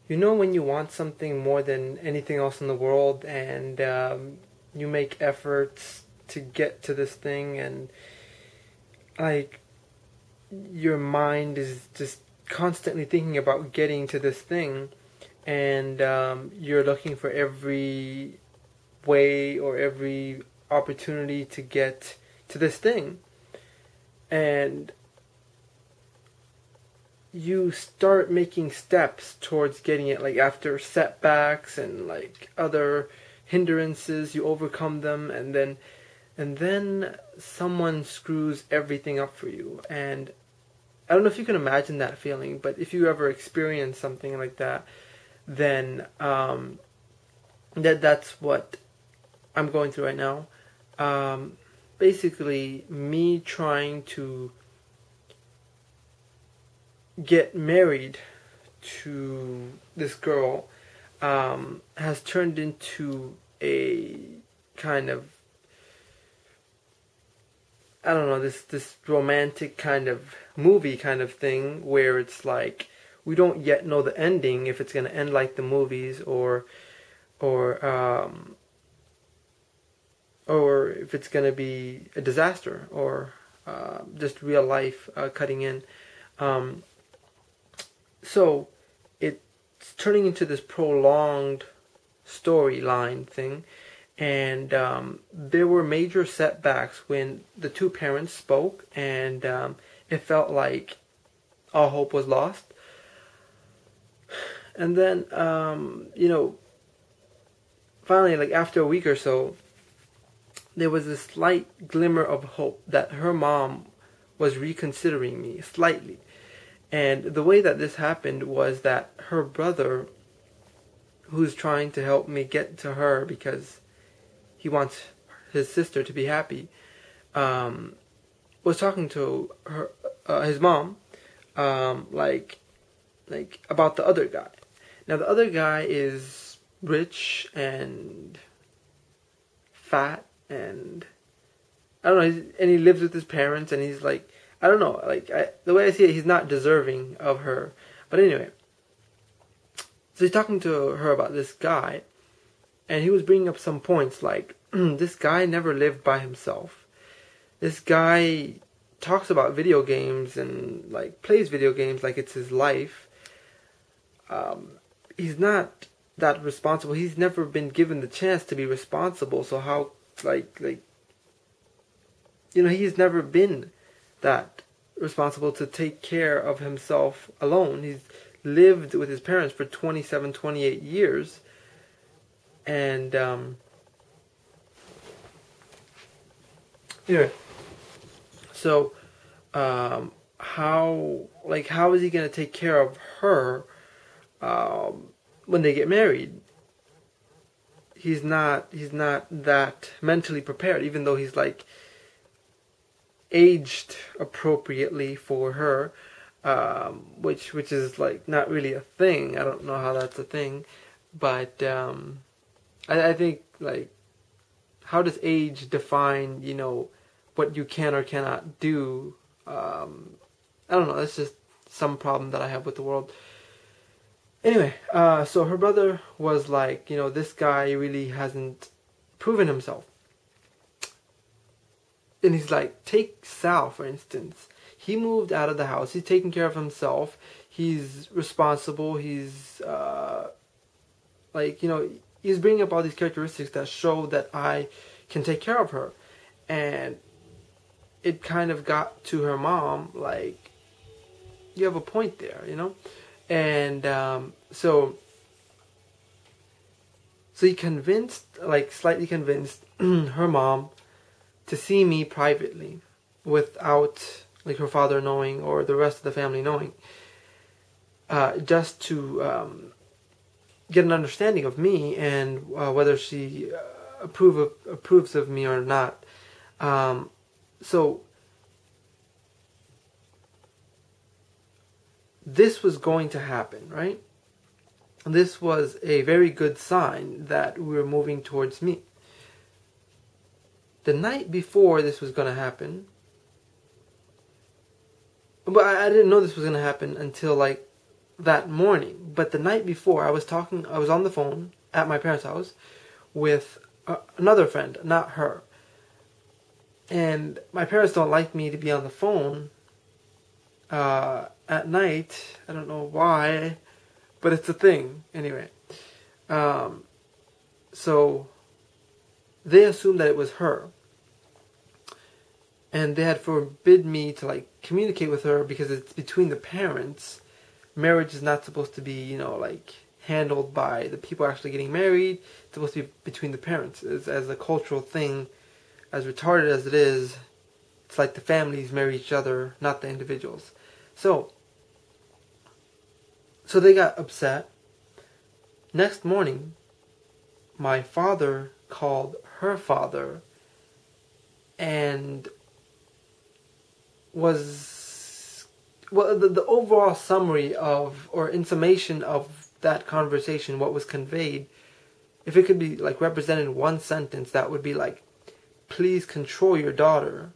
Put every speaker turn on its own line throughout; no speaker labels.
You know when you want something more than anything else in the world, and you make efforts to get to this thing, and like your mind is just constantly thinking about getting to this thing, and you're looking for every way or every opportunity to get to this thing, and you start making steps towards getting it, like after setbacks and like other hindrances, you overcome them, and then someone screws everything up for you. And I don't know if you can imagine that feeling, but if you ever experience something like that, then that's what I'm going through right now. Basically, me trying to get married to this girl has turned into a kind of, I don't know, this romantic kind of movie kind of thing, where it's like we don't yet know the ending, if it's going to end like the movies, or if it's going to be a disaster, or just real life cutting in. So it's turning into this prolonged storyline thing, and there were major setbacks when the two parents spoke, and it felt like all hope was lost. And then, finally, like after a week or so, there was a slight glimmer of hope that her mom was reconsidering me slightly. And the way that this happened was that her brother, who's trying to help me get to her because he wants his sister to be happy, was talking to her, his mom, like about the other guy. Now the other guy is rich and fat, and I don't know, and he lives with his parents, and he's like, I don't know, like the way I see it, he's not deserving of her. But anyway, so he's talking to her about this guy, and he was bringing up some points like, this guy never lived by himself. This guy talks about video games and like plays video games like it's his life. He's not that responsible. He's never been given the chance to be responsible. So how, he's never been that responsible to take care of himself alone. He's lived with his parents for 27, 28 years. And, anyway, so, how is he going to take care of her, when they get married? He's not that mentally prepared, even though he's like aged appropriately for her, which is like not really a thing. I don't know how that's a thing, but I think, like, how does age define, what you can or cannot do? I don't know. That's just some problem that I have with the world. Anyway, so her brother was like, this guy really hasn't proven himself. And he's like, take Sal, for instance. He moved out of the house. He's taking care of himself. He's responsible. He's, he's bringing up all these characteristics that show that I can take care of her. And it kind of got to her mom, like, you have a point there, And so he convinced, slightly convinced her mom to see me privately without, her father knowing or the rest of the family knowing, just to get an understanding of me and whether she approves of me or not. So this was going to happen, right? This was a very good sign that we were moving towards me. The night before this was going to happen, but I didn't know this was going to happen until that morning. But the night before, I was on the phone at my parents' house with another friend, not her. And my parents don't like me to be on the phone at night. I don't know why, but it's a thing. Anyway, so they assumed that it was her. And they had forbid me to like communicate with her because it's between the parents. Marriage is not supposed to be, like handled by the people actually getting married. It's supposed to be between the parents. As a cultural thing, as retarded as it is, it's like the families marry each other, not the individuals. So they got upset. Next morning, my father called her father and the overall summary of, or in summation of that conversation, what was conveyed, if it could be like represented in one sentence, that would be like, please control your daughter.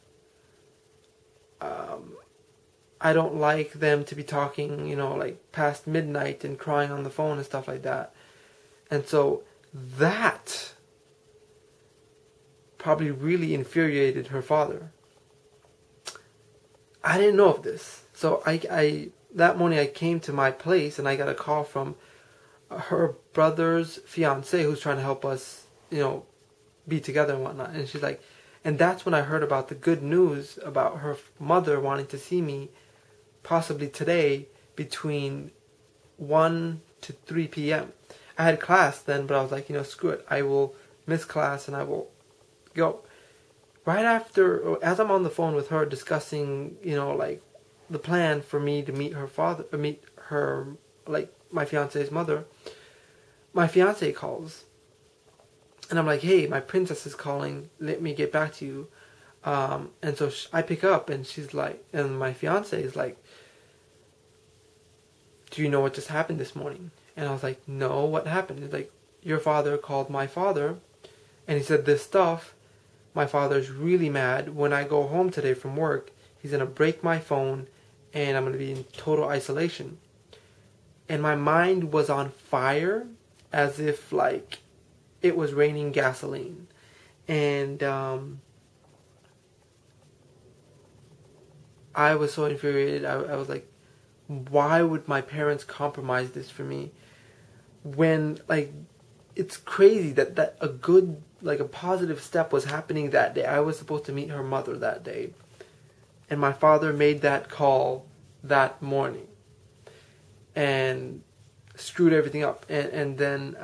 I don't like them to be talking, like past midnight and crying on the phone and stuff like that. And so that probably really infuriated her father. I didn't know of this. So I that morning I came to my place and I got a call from her brother's fiance who's trying to help us, be together and whatnot. And she's like, and that's when I heard about the good news about her mother wanting to see me possibly today between 1 to 3 p.m. I had class then, but I was like, screw it. I will miss class and I will go. Right after, as I'm on the phone with her discussing, like the plan for me to meet her, like my fiance's mother, my fiance calls. And I'm like, hey, my princess is calling. Let me get back to you. And so I pick up and she's like, and my fiance is like, do you know what just happened this morning? And I was like, no, what happened? He's like, your father called my father and he said this stuff. My father's really mad. When I go home today from work, he's going to break my phone and I'm going to be in total isolation. And my mind was on fire as if like it was raining gasoline. And I was so infuriated. I was like, why would my parents compromise this for me? When, like, it's crazy that a good, like a positive step was happening that day. I was supposed to meet her mother that day. And my father made that call that morning. And screwed everything up. And then,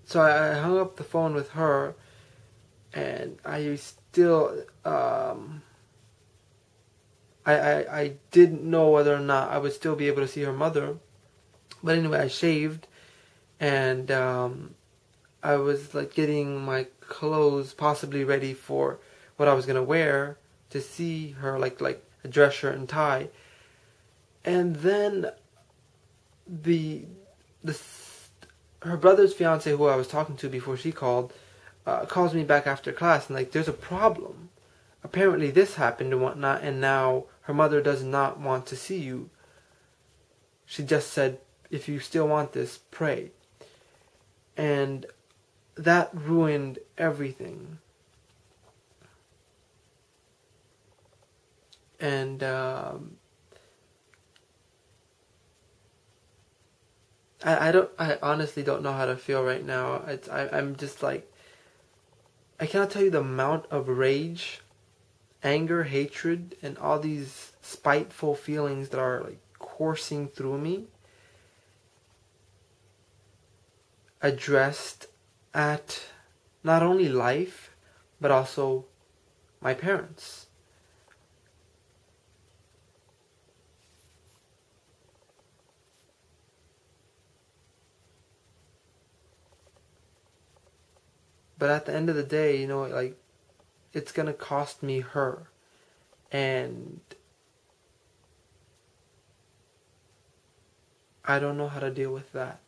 so I hung up the phone with her. And I still, I didn't know whether or not I would still be able to see her mother. But anyway, I shaved. And I was like getting my clothes possibly ready for what I was going to wear to see her, like a dress shirt and tie. And then her brother's fiance, who I was talking to before she called, calls me back after class and like, there's a problem. Apparently this happened and whatnot, and now her mother does not want to see you. She just said, if you still want this, pray. And that ruined everything. And I honestly don't know how to feel right now. I'm just like, I cannot tell you the amount of rage, anger, hatred, and all these spiteful feelings that are like coursing through me, addressed at not only life, but also my parents. But at the end of the day, like, it's gonna cost me her. And I don't know how to deal with that.